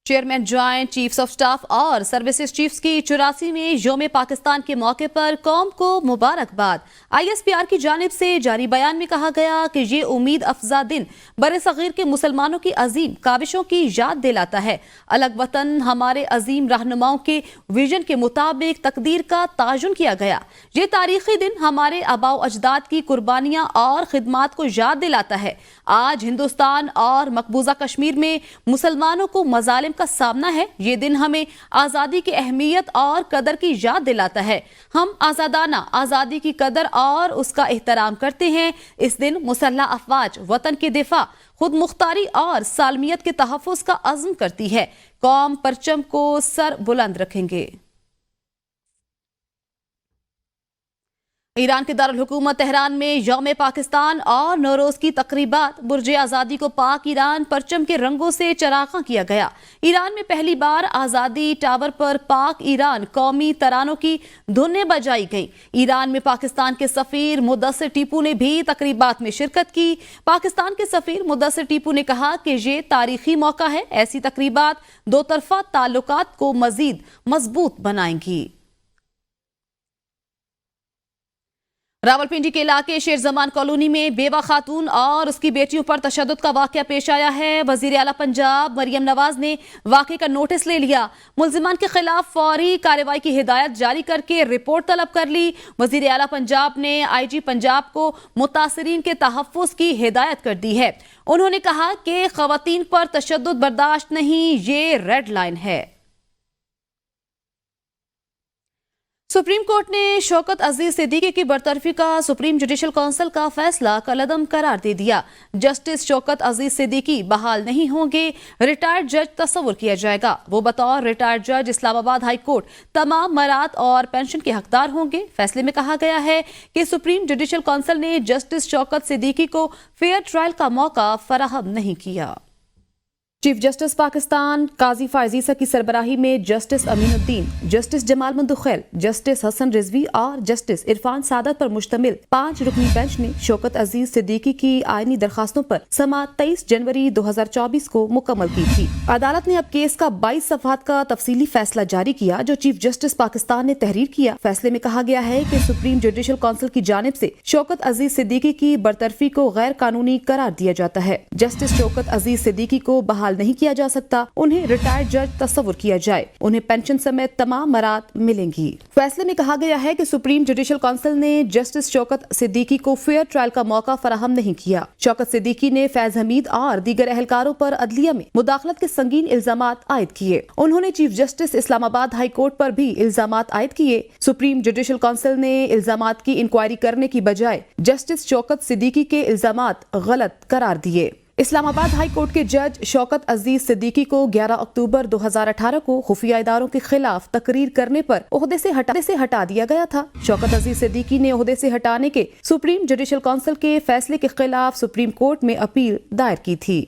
Chairman joint chiefs of staff और services chiefs की 84 में योम पाकिस्तान के मौके पर कौम को मुबारकबाद। ISPR की जानिब से जारी बयान में कहा गया कि ये उम्मीद अफजा दिन बरे-सगीर के मुसलमानों की अजीम काविशों की याद दिलाता है। अलग वतन हमारे अजीम रहनुमाओं के विजन के मुताबिक तकदीर का ताजुन किया गया। ये तारीखी दिन हमारे आबाओ अजदाद की कुर्बानियां और खिदमात को याद दिलाता है। आज हिंदुस्तान और मकबूजा कश्मीर में मुसलमानों को मजालिम का सामना है। ये दिन हमें आज़ादी की अहमियत और कदर की याद दिलाता है। हम आज़ादाना आज़ादी की कदर और उसका एहतराम करते हैं। इस दिन मुसल्लह अफवाज वतन के दिफा, खुद मुख्तारी और सालमियत के तहफ़्फ़ुज़ का अज़्म करती है। कौम परचम को सर बुलंद रखेंगे। ईरान के दारुल हुकूमत तेहरान में यौम पाकिस्तान और नौरोज की तकरीबात बुर्ज आज़ादी को पाक ईरान परचम के रंगों से चरागा किया गया। ईरान में पहली बार आज़ादी टावर पर पाक ईरान कौमी तरानों की धुनें बजाई गई। ईरान में पाकिस्तान के सफीर मुदस्सिर टीपू ने भी तकरीबात में शिरकत की। पाकिस्तान के सफीर मुदस्सिर टीपू ने कहा कि ये तारीखी मौका है। ऐसी तकरीबात दो तरफा ताल्लुकात को मजीद मजबूत बनाएंगी। रावलपिंडी के इलाके शेर जमान कॉलोनी में बेवा खातून और उसकी बेटियों पर तशद्दुद का वाकया पेश आया है। वजीर आला पंजाब मरियम नवाज ने वाकये का नोटिस ले लिया। मुल्जिमान के खिलाफ फौरी कार्रवाई की हिदायत जारी करके रिपोर्ट तलब कर ली। वजीर आला पंजाब ने IG पंजाब को मुतासरीन के तहफ़्फ़ुज़ की हिदायत कर दी है। उन्होंने कहा कि ख़वातीन पर तशद्दुद बर्दाश्त नहीं, ये रेड लाइन है। सुप्रीम कोर्ट ने शौकत अजीज सिद्दीकी की बरतरफी का सुप्रीम जुडिशल काउंसिल का फैसला कलअदम करार दे दिया। जस्टिस शौकत अजीज सिद्दीकी बहाल नहीं होंगे, रिटायर्ड जज तस्वुर किया जाएगा। वो बतौर रिटायर्ड जज इस्लामाबाद हाई कोर्ट तमाम मरात और पेंशन के हकदार होंगे। फैसले में कहा गया है कि सुप्रीम जुडिशल काउंसिल ने जस्टिस शौकत सिद्दीकी को फेयर ट्रायल का मौका फराहम नहीं किया। चीफ जस्टिस पाकिस्तान काजी फायजीसा की सरबराही में justice Aminuddin, justice Jamal Mandokhail, justice Hasan Rizvi और जस्टिस इरफान सादत पर मुश्तमिल 5 रुकनी बेंच ने शौकत अजीज सिद्दीकी की आईनी दरखास्तों पर समाअत 23 जनवरी 2024 को मुकम्मल की थी। अदालत ने अब केस का 22 सफ़हात का तफसीली फैसला जारी किया जो चीफ जस्टिस पाकिस्तान ने तहरीर किया। फैसले में कहा गया है कि सुप्रीम जुडिशल काउंसिल की जानिब से शौकत अजीज सिद्दीकी की बरतरफी को गैर कानूनी करार दिया जाता है। जस्टिस शौकत अजीज सिद्दीकी को बहाल नहीं किया जा सकता। उन्हें रिटायर्ड जज तस्वुर किया जाए। उन्हें पेंशन समेत तमाम मरात मिलेंगी। फैसले में कहा गया है कि सुप्रीम जुडिशल काउंसिल ने जस्टिस शौकत सिद्दीकी को फेयर ट्रायल का मौका फराहम नहीं किया। शौकत सिद्दीकी ने फैज हमीद और दीगर एहलकारों पर अदलिया में मुदाखलत के संगीन इल्जामात आयद किए। उन्होंने chief justice Islamabad high court पर भी इल्जामात आयद किए। सुप्रीम जुडिशल काउंसिल ने इल्जामात की इंक्वायरी करने की बजाय जस्टिस शौकत सिद्दीकी के इल्जामात गलत करार दिए। इस्लामाबाद हाई कोर्ट के जज शौकत अजीज सिद्दीकी को 11 अक्टूबर 2018 को खुफिया इदारों के खिलाफ तकरीर करने पर ओहदे से हटा दिया गया था। शौकत अजीज सिद्दीकी ने ओहदे से हटाने के सुप्रीम जुडिशल काउंसिल के फैसले के खिलाफ सुप्रीम कोर्ट में अपील दायर की थी।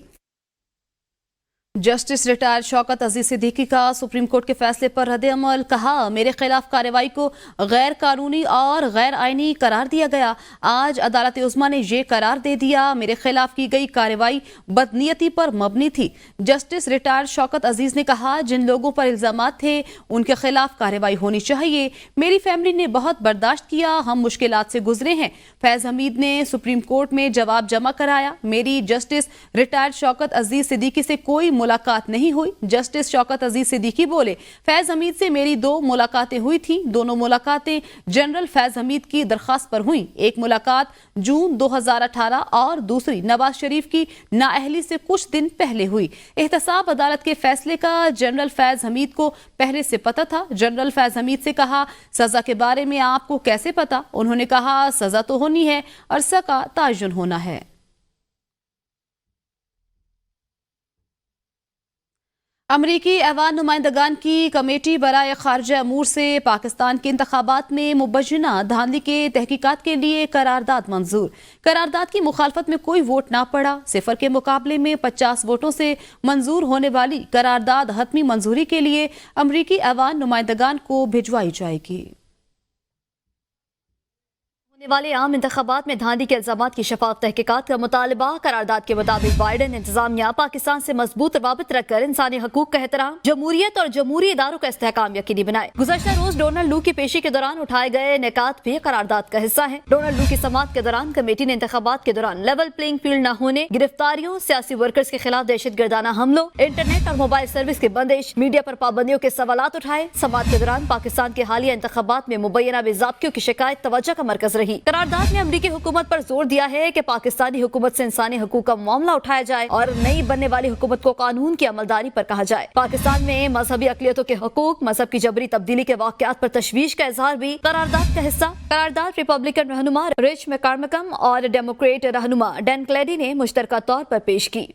जस्टिस रिटायर्ड शौकत अजीज सिद्दीकी का सुप्रीम कोर्ट के फैसले पर रद्द अमल। कहा, मेरे खिलाफ कार्रवाई को गैर कानूनी और गैर आईनी करार दिया गया। आज अदालत उज़्मा ने यह करार दे दिया। मेरे खिलाफ की गई कार्रवाई बदनीयती पर मबनी थी। जस्टिस रिटायर्ड शौकत अजीज ने कहा, जिन लोगों पर इल्जामात थे उनके खिलाफ कार्रवाई होनी चाहिए। मेरी फैमिली ने बहुत बर्दाश्त किया, हम मुश्किलात से गुजरे हैं। फैज हमीद ने सुप्रीम कोर्ट में जवाब जमा कराया। मेरी जस्टिस रिटायर्ड शौकत अजीज सिद्दीकी से कोई मुलाकात नहीं हुई। जस्टिस शौकत अजीज सिद्दीकी बोले, फैज हमीद से मेरी 2 मुलाकातें हुई थी। दोनों मुलाकातें जनरल फैज हमीद की दरखास्त पर हुई। एक मुलाकात जून 2018 और दूसरी नवाज शरीफ की नाअहली से कुछ दिन पहले हुई। एहतसाब अदालत के फैसले का जनरल फैज हमीद को पहले से पता था। जनरल फैज हमीद से कहा, सजा के बारे में आपको कैसे पता? उन्होंने कहा, सजा तो होनी है, अरसा का तायुन होना है। अमरीकी ऐवान नुमाइंदगान की कमेटी बराए खारजा अमूर से पाकिस्तान के इंतखाबात में मुबज्जिना धांधली के तहकीकात के लिए करारदाद मंजूर। करारदाद की मुखालफत में कोई वोट ना पड़ा। सिफर के मुकाबले में 50 वोटों से मंजूर होने वाली करारदाद हतमी मंजूरी के लिए अमरीकी ऐवान नुमाइंदगान को भिजवाई जाएगी। ہونے والے عام انتخابات میں دھاندلی کے الزامات کی شفاف تحقیقات کا مطالبہ۔ قرارداد کے مطابق بائیڈن انتظامیہ پاکستان سے مضبوط روابط رکھ کر انسانی حقوق کا احترام، جمہوریت اور جمہوری اداروں کا استحکام یقینی بنائے۔ گزشتہ روز ڈونلڈ لو کی پیشی کے دوران اٹھائے گئے نکات بھی قرارداد کا حصہ ہیں۔ ڈونلڈ لو کی سماعت کے دوران کمیٹی نے انتخابات کے دوران لیول پلینگ فیلڈ نہ ہونے، گرفتاریوں، سیاسی ورکرز کے خلاف دہشت گردانہ حملوں، انٹرنیٹ اور موبائل سروس کی بندش، میڈیا پر پابندیوں کے سوالات اٹھائے۔ سماعت کے دوران پاکستان کے حالیہ انتخابات میں مبینہ بے ضابطگیوں کی شکایت توجہ کا مرکز رہی۔ قرارداد نے امریکی حکومت پر زور دیا ہے کہ پاکستانی حکومت سے انسانی حقوق کا معاملہ اٹھایا جائے اور نئی بننے والی حکومت کو قانون کی عملداری پر کہا جائے۔ پاکستان میں مذہبی اقلیتوں کے حقوق، مذہب کی جبری تبدیلی کے واقعات پر تشویش کا اظہار بھی قرارداد کا حصہ۔ قرارداد ریپبلکن رہنما رچ میکارمکم اور ڈیموکریٹ رہنما ڈین کلیڈی نے مشترکہ طور پر پیش کی۔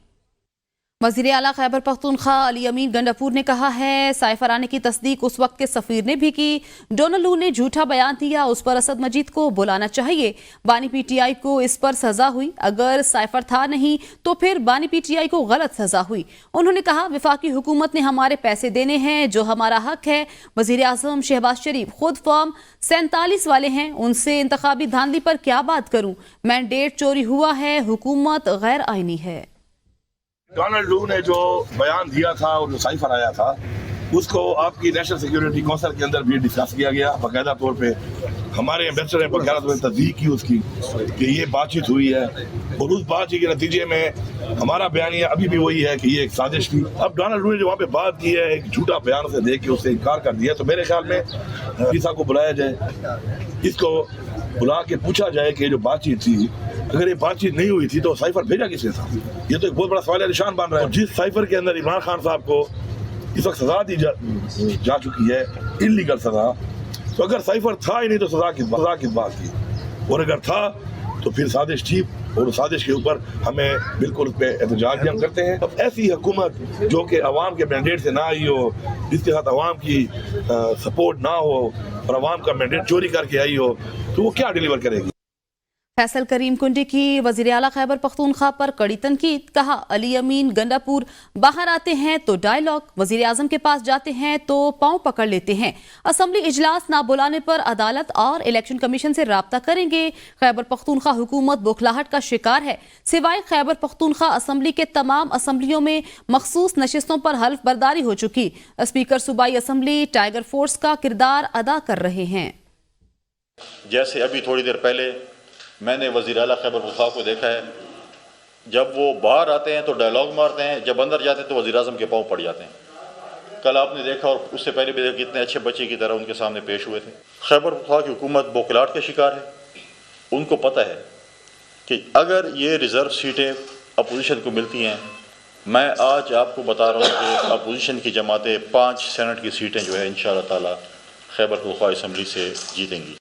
وزیر اعلیٰ خیبر پختونخوا علی امین گنڈاپور نے کہا ہے سائفر آنے کی تصدیق اس وقت کے سفیر نے بھی کی۔ ڈونلڈ لو نے جھوٹا بیان دیا، اس پر اسد مجید کو بلانا چاہیے۔ بانی پی ٹی آئی کو اس پر سزا ہوئی، اگر سائفر تھا نہیں تو پھر بانی پی ٹی آئی کو غلط سزا ہوئی۔ انہوں نے کہا وفاقی حکومت نے ہمارے پیسے دینے ہیں جو ہمارا حق ہے۔ وزیر اعظم شہباز شریف خود فارم 47 والے ہیں، ان سے انتخابی دھاندلی پر کیا بات کروں؟ مینڈیٹ چوری ہوا ہے، حکومت غیر آئینی ہے۔ ڈونلڈ لو نے جو بیان دیا تھا اور جو سائفر آیا تھا اس کو آپ کی نیشنل سیکیورٹی کونسل کے اندر بھی ڈسکس کیا گیا باقاعدہ طور پہ۔ ہمارے ایمبیسڈر نے باقاعدہ طور پہ تصدیق کی اس کی کہ یہ بات چیت ہوئی ہے، اور اس بات چیت کے نتیجے میں ہمارا بیانیہ ابھی بھی وہی ہے کہ یہ ایک سازش تھی۔ اب ڈونلڈ لو نے جو وہاں پہ بات کی ہے، ایک جھوٹا بیان اسے دے کے اس سے انکار کر دیا، تو میرے خیال میں عیسیٰ کو بلایا جائے، اس کو بلا کے پوچھا جائے کہ جو بات چیت تھی، اگر یہ بات چیت نہیں ہوئی تھی تو سائفر بھیجا کس نے تھا؟ یہ تو ایک بہت بڑا سوال نشان بن رہا ہے۔ جس سائفر کے اندر عمران خان صاحب کو اس وقت سزا دی جا چکی ہے، انلیگل سزا، تو اگر سائفر تھا ہی نہیں تو سزا کس بات کی؟ اور اگر تھا تو پھر سازش تھی، اور اس سازش کے اوپر ہمیں بالکل اس پہ احتجاج بھی ہم کرتے ہیں۔ اب ایسی حکومت جو کہ عوام کے مینڈیٹ سے نہ آئی ہو، جس کے ساتھ عوام کی سپورٹ نہ ہو اور عوام کا مینڈیٹ چوری کر کے آئی ہو، تو وہ کیا ڈیلیور کرے گی؟ فیصل کریم کنڈی کی وزیر اعلیٰ خیبر پختونخوا پر کڑی تنقید، کہا علی امین گنڈاپور باہر آتے ہیں تو ڈائیلاگ، وزیر اعظم کے پاس جاتے ہیں تو پاؤں پکڑ لیتے ہیں۔ اسمبلی اجلاس نہ بلانے پر عدالت اور الیکشن کمیشن سے رابطہ کریں گے۔ خیبر پختونخوا حکومت بوکھلاہٹ کا شکار ہے، سوائے خیبر پختونخوا اسمبلی کے تمام اسمبلیوں میں مخصوص نشستوں پر حلف برداری ہو چکی۔ اسپیکر صوبائی اسمبلی ٹائیگر فورس کا کردار ادا کر رہے ہیں۔ جیسے ابھی تھوڑی دیر پہلے میں نے وزیر اعلیٰ خیبر پختونخوا کو دیکھا ہے، جب وہ باہر آتے ہیں تو ڈائیلاگ مارتے ہیں، جب اندر جاتے ہیں تو وزیر اعظم کے پاؤں پڑ جاتے ہیں۔ کل آپ نے دیکھا اور اس سے پہلے بھی دیکھا کتنے اچھے بچے کی طرح ان کے سامنے پیش ہوئے تھے۔ خیبر پختونخوا کی حکومت بوکھلاہٹ کا شکار ہے۔ ان کو پتہ ہے کہ اگر یہ ریزرو سیٹیں اپوزیشن کو ملتی ہیں، میں آج آپ کو بتا رہا ہوں کہ اپوزیشن کی جماعتیں 5 سینٹ کی سیٹیں جو ہے انشاءاللہ تعالی خیبر پختونخوا اسمبلی سے جیتیں گی۔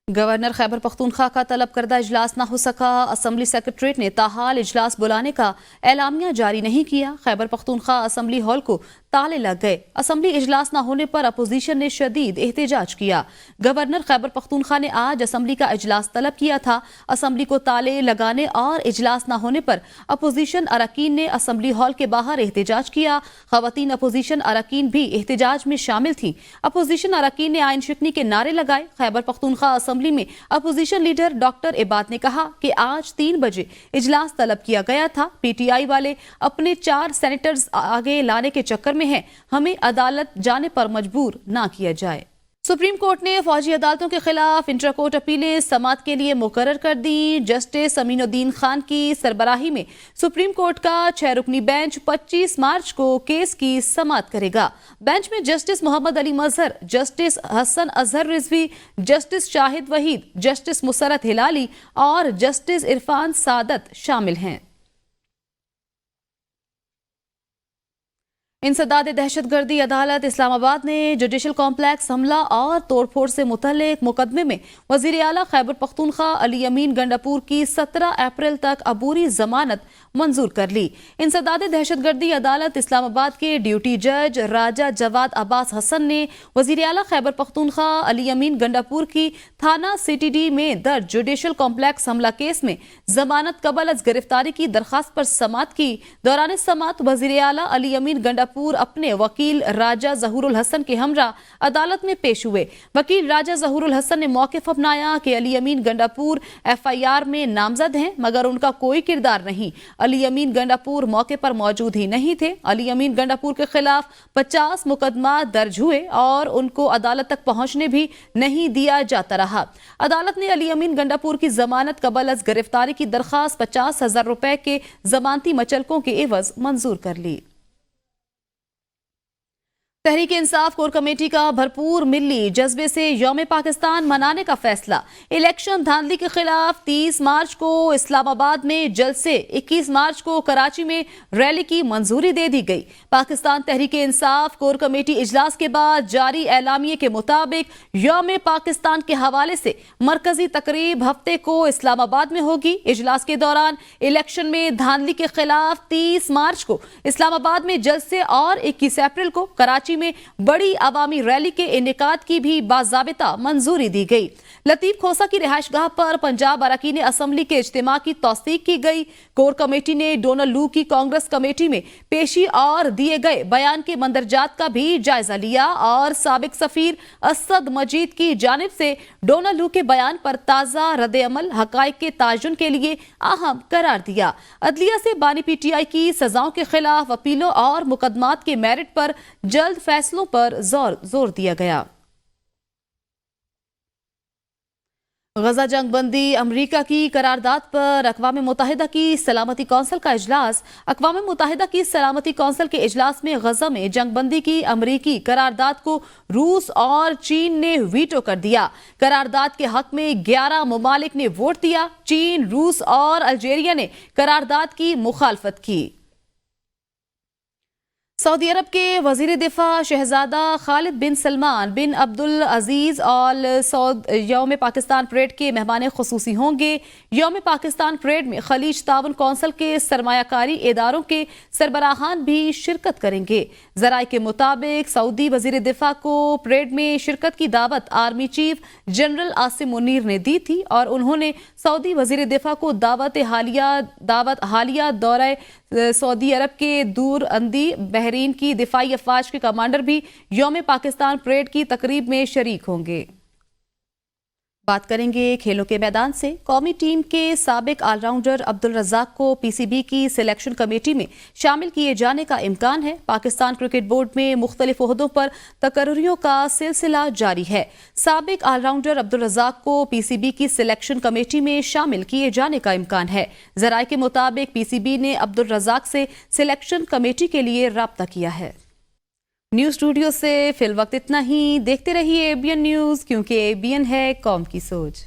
گورنر خیبر پختونخوا کا طلب کردہ اجلاس نہ ہو سکا، اسمبلی سیکریٹریٹ نے تاحال اجلاس بلانے کا اعلامیہ جاری نہیں کیا۔ خیبر پختونخوا اسمبلی ہال کو تالے لگ گئے، اسمبلی اجلاس نہ ہونے پر اپوزیشن نے شدید احتجاج کیا۔ گورنر خیبر پختونخوا نے آج اسمبلی کا اجلاس طلب کیا تھا۔ اسمبلی کو تالے لگانے اور اجلاس نہ ہونے پر اپوزیشن اراکین نے اسمبلی ہال کے باہر احتجاج کیا۔ خواتین اپوزیشن اراکین بھی احتجاج میں شامل تھیں۔ اپوزیشن اراکین نے آئین شکنی کے نعرے لگائے۔ خیبر پختونخوا اسمبلی میں اپوزیشن لیڈر ڈاکٹر عباد نے کہا کہ آج 3 بجے اجلاس طلب کیا گیا تھا، پی ٹی آئی والے اپنے 4 سینیٹرز آگے لانے کے چکر میں ہیں، ہمیں عدالت جانے پر مجبور نہ کیا جائے۔ سپریم کورٹ نے فوجی عدالتوں کے خلاف انٹرا کورٹ اپیلیں سماعت کے لیے مقرر کر دی۔ جسٹس امین الدین خان کی سربراہی میں سپریم کورٹ کا 6 رکنی بینچ 25 مارچ کو کیس کی سماعت کرے گا۔ بینچ میں جسٹس محمد علی مظہر، جسٹس حسن اظہر رضوی، جسٹس شاہد وحید، جسٹس مسرت ہلالی اور جسٹس عرفان سعادت شامل ہیں۔ انسداد دہشت گردی عدالت اسلام آباد نے جوڈیشل کمپلیکس حملہ اور توڑ پھوڑ سے متعلق مقدمے میں وزیر اعلیٰ خیبر پختونخوا علی امین گنڈاپور کی 17 اپریل تک عبوری ضمانت منظور کر لی۔ انسداد دہشت گردی عدالت اسلام آباد کے ڈیوٹی جج راجہ جواد عباس حسن نے وزیر اعلیٰ خیبر پختونخوا علی امین گنڈاپور کی تھانہ سی ٹی ڈی میں درج جوڈیشل کمپلیکس حملہ کیس میں ضمانت قبل از گرفتاری کی درخواست پر سماعت کی۔ دوران سماعت وزیر اعلیٰ علی امین گنڈاپور गंडापुर अपने वकील राजा जहूरुल हसन के हमरा अदालत में पेश हुए। वकील राजा जहूरुल हसन ने मौक़िफ़ अपनाया कि अली अमीन गंडापुर FIR में नामजद हैं, मगर उनका कोई किरदार नहीं। अली अमीन गंडापुर मौके पर मौजूद ही नहीं थे। अली अमीन गंडापुर के खिलाफ 50 मुकदमा दर्ज हुए और उनको अदालत तक पहुंचने भी नहीं दिया जाता रहा। अदालत ने अली अमीन गंडापुर की जमानत कबल अज गिरफ्तारी की दरख्वास्त 50,000 रुपए के जमानती मचलकों के एवज मंजूर कर ली। तहरीक इंसाफ कोर कमेटी का भरपूर मिली जज्बे से यौम पाकिस्तान मनाने का फैसला। इलेक्शन धांधली के खिलाफ 30 मार्च को इस्लामाबाद में जलसे, 21 मार्च को कराची में रैली की मंजूरी दे दी गई। पाकिस्तान तहरीक इंसाफ कोर कमेटी इजलास के बाद जारी एलामिये के मुताबिक यौम पाकिस्तान के हवाले से मरकजी तकरीब हफ्ते को इस्लामाबाद में होगी। इजलास के दौरान इलेक्शन में धांधली के खिलाफ 30 मार्च को इस्लामाबाद में जलसे और 21 अप्रैल को कराची में बड़ी अवामी रैली के इनेकाद की भी बाज़ाबिता मंजूरी दी गई। लतीफ खोसा की रिहाइशगाह पर पंजाब अरकान असम्बली के इज्तिमा की तौसीक की गई। कोर कमेटी ने डोनाल्ड लू की कांग्रेस कमेटी में पेशी और दिए गए बयान के मंदरजात का भी जायजा लिया और साबिक सफीर असद मजीद की जानिब से डोनाल्ड लू के बयान पर ताज़ा रद्द-ए-अमल हक़ाइक़ के ताजुन के लिए अहम करार दिया। अदलिया से बानी PTI की सजाओं के खिलाफ अपीलों और मुकदमात के मेरिट पर जल्द फैसलों पर जोर दिया गया। गजा जंग बंदी अमरीका की करारदाद पर अक़वाम मुत्तहिदा की सलामती कौंसिल का इजलास। अक़वाम मुत्तहिदा की सलामती कौंसिल के इजलास में गजा में जंग बंदी की अमरीकी करारदाद को रूस और चीन ने वीटो कर दिया। करारदाद के हक में 11 ममालिक ने वोट दिया। चीन, रूस और अल्जीरिया ने करारदाद की मुखालफत की। सऊदी अरब के वजीर दिफा शहजादा खालिद बिन सलमान बिन अब्दुल अजीज और यौम पाकिस्तान परेड के मेहमान खुसूसी होंगे। यौम पाकिस्तान परेड में खलीज ताउन कौंसिल के सरमायाकारी इदारों के सरबराहान भी शिरकत करेंगे। जराए के मुताबिक सऊदी वजीर दिफा को परेड में शिरकत की दावत army chief general Asim Munir ने दी थी और उन्होंने सऊदी वजीर दिफा को दावत हालिया दौरे सऊदी अरब के दूर अंदी बहरीन की दिफाई अफवाज के कमांडर भी यौम पाकिस्तान परेड की तकरीब में शरीक होंगे। बात करेंगे खेलों के मैदान से। कौमी टीम के साबिक ऑलराउंडर अब्दुल रज़ाक को PCB की सिलेक्शन कमेटी में शामिल किए जाने का इम्कान है। पाकिस्तान क्रिकेट बोर्ड में मुख्तलिफ ओहदों पर तकर्रियों का सिलसिला जारी है। साबिक ऑलराउंडर अब्दुल रज़ाक को PCB की सिलेक्शन कमेटी में शामिल किए जाने का इम्कान है। जराए के मुताबिक PCB ने अब्दुल रज़ाक से सिलेक्शन कमेटी के लिए राब्ता किया है। न्यूज़ स्टूडियो से फिल वक्त इतना ही। देखते रहिए ABN न्यूज़, क्योंकि ABN है कौम की सोच।